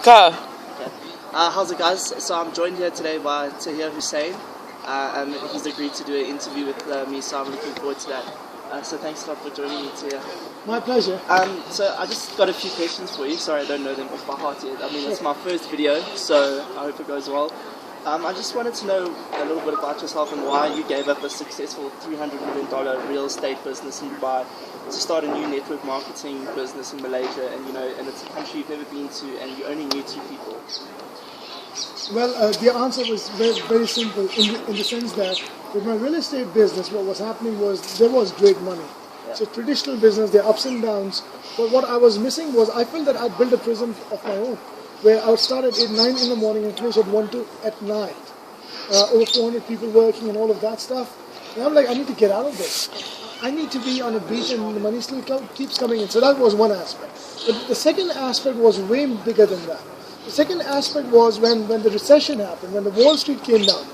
Go. Okay. How's it, guys? So I'm joined here today by Tahir Hussain, and he's agreed to do an interview with me, so I'm looking forward to that. So thanks a lot for joining me, Tahir. My pleasure. So I just got a few questions for you. Sorry, I don't know them off by heart yet. I mean, it's my first video, so I hope it goes well. I just wanted to know a little bit about yourself and why you gave up a successful $300 million real estate business in Dubai to start a new network marketing business in Malaysia, and it's a country you've never been to, and you only knew 2 people. Well, the answer was very, very simple in the sense that with my real estate business, what was happening was there was great money. Yeah. So traditional business, there are ups and downs. But what I was missing was I felt that I'd built a prison of my own, where I would start at 8, 9 in the morning and finish at 1, 2 at night. Over 400 people working and all of that stuff. And I'm like, I need to get out of this. I need to be on a beach and the money still keeps coming in. So that was one aspect. But the second aspect was way bigger than that. The second aspect was when the recession happened, when the Wall Street came down.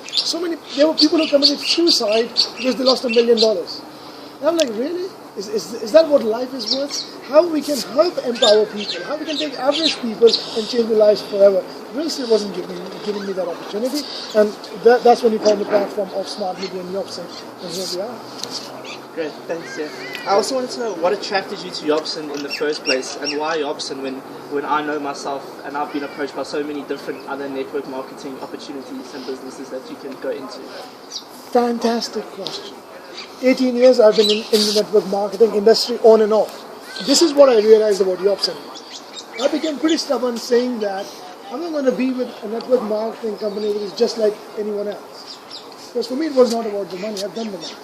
There were people who committed suicide because they lost $1 million. And I'm like, really? Is that what life is worth? How we can help empower people? How we can take average people and change their lives forever? Real estate wasn't giving me that opportunity, and that's when you found the platform of Smart Media and Yopson, and here we are. Great, thanks. Yeah. I also wanted to know what attracted you to Yopson in the first place, and why Yopson when I know myself and I've been approached by so many different other network marketing opportunities and businesses that you can go into. Fantastic question. 18 years I've been in the network marketing industry on and off. This is what I realized about Yopson. I became pretty stubborn saying that I'm not going to be with a network marketing company which is just like anyone else. Because for me it was not about the money, I've done the money.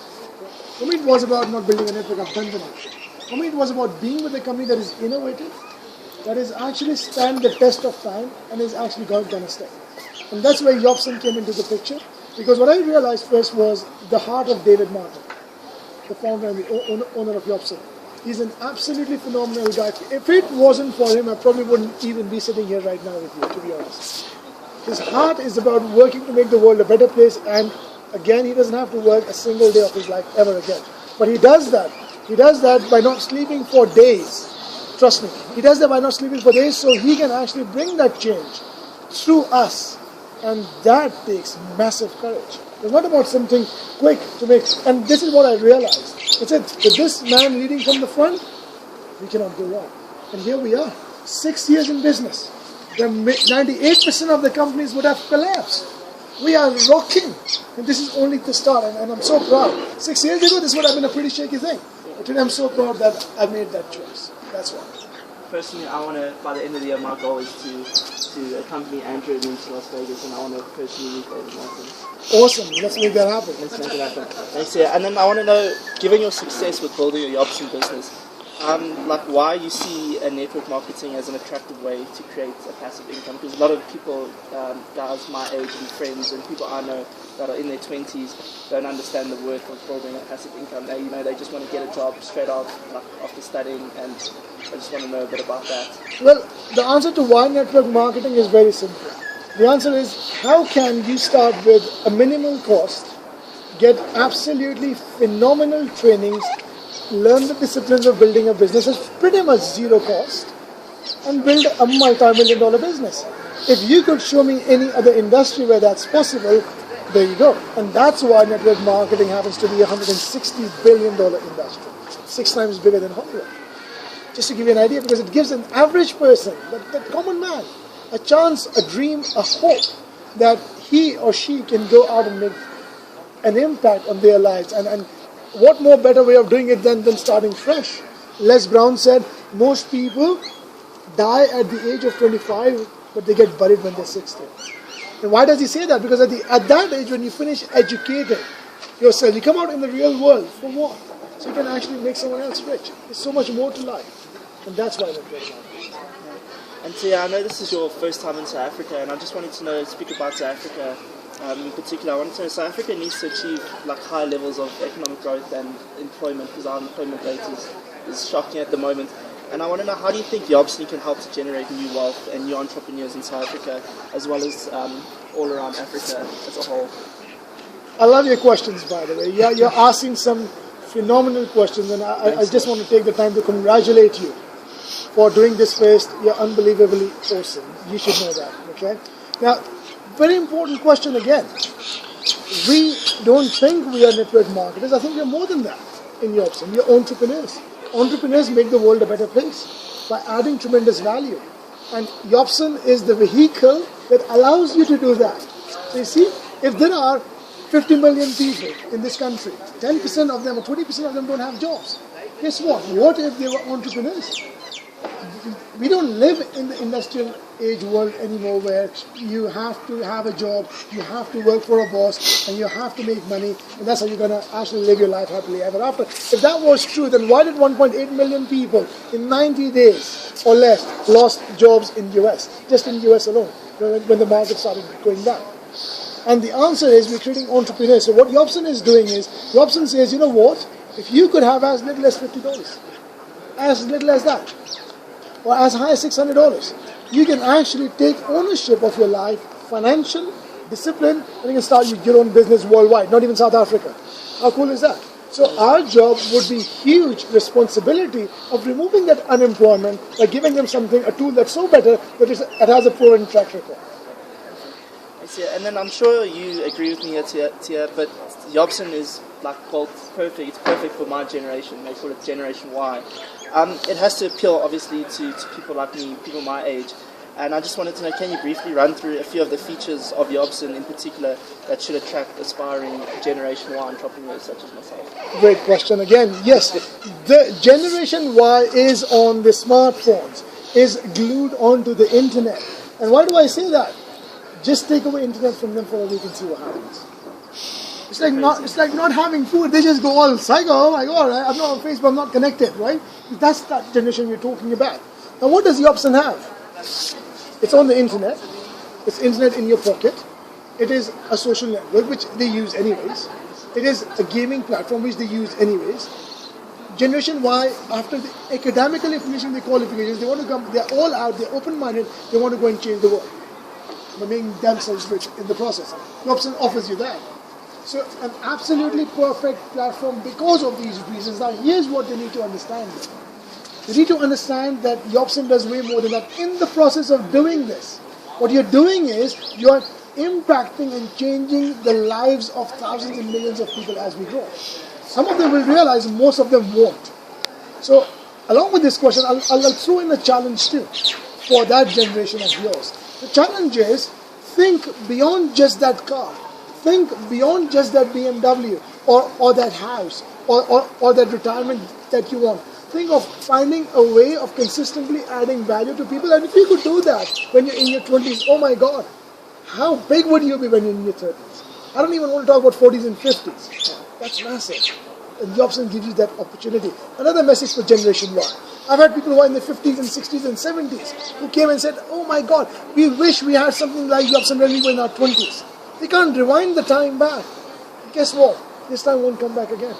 For me it was about not building a network, I've done the network. For me it was about being with a company that is innovative, that is actually stand the test of time and is actually going to stay. And that's where Yopson came into the picture. Because what I realized first was the heart of David Martin, the founder and the owner of Yopson. He's an absolutely phenomenal guy. If it wasn't for him, I probably wouldn't even be sitting here right now with you, to be honest. His heart is about working to make the world a better place, and again, he doesn't have to work a single day of his life ever again. But he does that. He does that by not sleeping for days. Trust me. He does that by not sleeping for days so he can actually bring that change through us. And that takes massive courage. It's not about something quick to make. And this is what I realized. It's with this man leading from the front, we cannot go wrong. And here we are, 6 years in business. 98% of the companies would have collapsed. We are rocking. And this is only the start. And I'm so proud. 6 years ago, this would have been a pretty shaky thing. But today I'm so proud that I made that choice. That's why. Personally, I want to, by the end of the year, my goal is to accompany Andrew into Las Vegas, and I want to personally meet David Martin. Awesome. Let's make that happen. Let's make it happen. Thanks, yeah. And then I want to know, given your success with building your Yopson business, why you see a network marketing as an attractive way to create a passive income? Because a lot of people, guys my age and friends and people I know that are in their 20s don't understand the worth of building a passive income. They just want to get a job straight out after studying, and I just want to know a bit about that. Well, the answer to why network marketing is very simple. The answer is, how can you start with a minimal cost, get absolutely phenomenal trainings, learn the disciplines of building a business at pretty much zero cost, and build a multi-million-dollar business. If you could show me any other industry where that's possible, there you go. And that's why network marketing happens to be a $160 billion industry, 6 times bigger than Hollywood. Just to give you an idea, because it gives an average person, that common man, a chance, a dream, a hope that he or she can go out and make an impact on their lives. And what more better way of doing it than starting fresh? Les Brown said, most people die at the age of 25, but they get buried when they're 60. And why does he say that? Because at that age, when you finish educating yourself, you come out in the real world for what? So you can actually make someone else rich. There's so much more to life. And that's why network marketing. And Tia, I know this is your first time in South Africa, and I just wanted to speak about South Africa in particular. I wanted to know, South Africa needs to achieve high levels of economic growth and employment, because our unemployment rate is shocking at the moment. And I want to know, how do you think Yopson can help to generate new wealth and new entrepreneurs in South Africa, as well as all around Africa as a whole? I love your questions, by the way. Yeah, you're asking some phenomenal questions, and I just want to take the time to congratulate you for doing this first. You're unbelievably awesome. You should know that, okay? Now, very important question again. We don't think we are network marketers. I think we're more than that in Yobson. We're entrepreneurs. Entrepreneurs make the world a better place by adding tremendous value. And Yobson is the vehicle that allows you to do that. So you see, if there are 50 million people in this country, 10% of them or 20% of them don't have jobs. Guess what? What if they were entrepreneurs? We don't live in the industrial age world anymore where you have to have a job, you have to work for a boss, and you have to make money, and that's how you're going to actually live your life happily ever after. If that was true, then why did 1.8 million people in 90 days or less lost jobs in US, just in US alone, when the market started going down? And the answer is we're creating entrepreneurs. So what Yobson is doing is, Yobson says, you know what, if you could have as little as $50, as little as that, or as high as $600, you can actually take ownership of your life, financial, discipline, and you can start your own business worldwide, not even South Africa. How cool is that? So our job would be huge responsibility of removing that unemployment by giving them something, a tool that's so better that it has a proven track record. I see. And then I'm sure you agree with me here, Tahir, but Yobson is like called perfect. It's perfect for my generation. They call it Generation Y. It has to appeal, obviously, to people like me, people my age. And I just wanted to know, can you briefly run through a few of the features of Yobson in particular that should attract aspiring Generation Y entrepreneurs such as myself? Great question again. Yes, the Generation Y is on the smartphones, is glued onto the internet. And why do I say that? Just take away internet from them for a week and see what happens. It's like not having food. They just go all psycho. Oh my God, I'm not on Facebook. I'm not connected, right? That's that generation you're talking about. Now, what does Yobson have? It's on the internet. It's internet in your pocket. It is a social network which they use anyways. It is a gaming platform which they use anyways. Generation Y, after the academically finishing their qualifications, they want to come. They're all out. They're open-minded. They want to go and change the world by making themselves rich in the process. Yobson offers you that. So an absolutely perfect platform because of these reasons. Now here's what they need to understand. They need to understand that Yobson does way more than that. In the process of doing this, what you're doing is you're impacting and changing the lives of thousands and millions of people as we grow. Some of them will realize, most of them won't. So along with this question, I'll throw in a challenge too for that generation of yours. The challenge is, think beyond just that car. Think beyond just that BMW or that house or that retirement that you want. Think of finding a way of consistently adding value to people. And if you could do that when you're in your 20s, oh my God, how big would you be when you're in your 30s? I don't even want to talk about 40s and 50s. That's massive. And Yobson gives you that opportunity. Another message for Generation Y. I've had people who are in their 50s and 60s and 70s who came and said, oh my God, we wish we had something like Yobson when we were in our 20s. We can't rewind the time back. Guess what? This time won't come back again.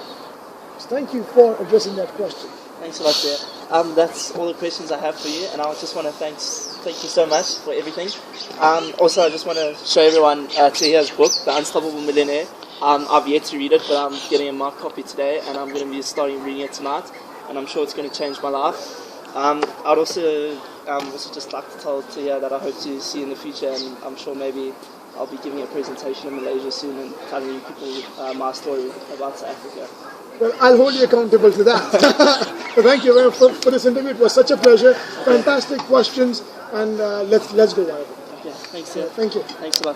So thank you for addressing that question. Thanks a lot, Tahir. That's all the questions I have for you, and I just want to thank you so much for everything. Also, I just want to show everyone Tahir's book, The Unstoppable Millionaire. I've yet to read it, but I'm getting a marked copy today, and I'm going to be starting reading it tonight, and I'm sure it's going to change my life. I'd also just like to tell Tahir that I hope to see you in the future, and I'm sure maybe I'll be giving a presentation in Malaysia soon and telling you people my story about South Africa. Well, I'll hold you accountable to that. So thank you very much for this interview. It was such a pleasure. Fantastic questions, and let's go. Okay, thanks. Thank you. Thanks a lot.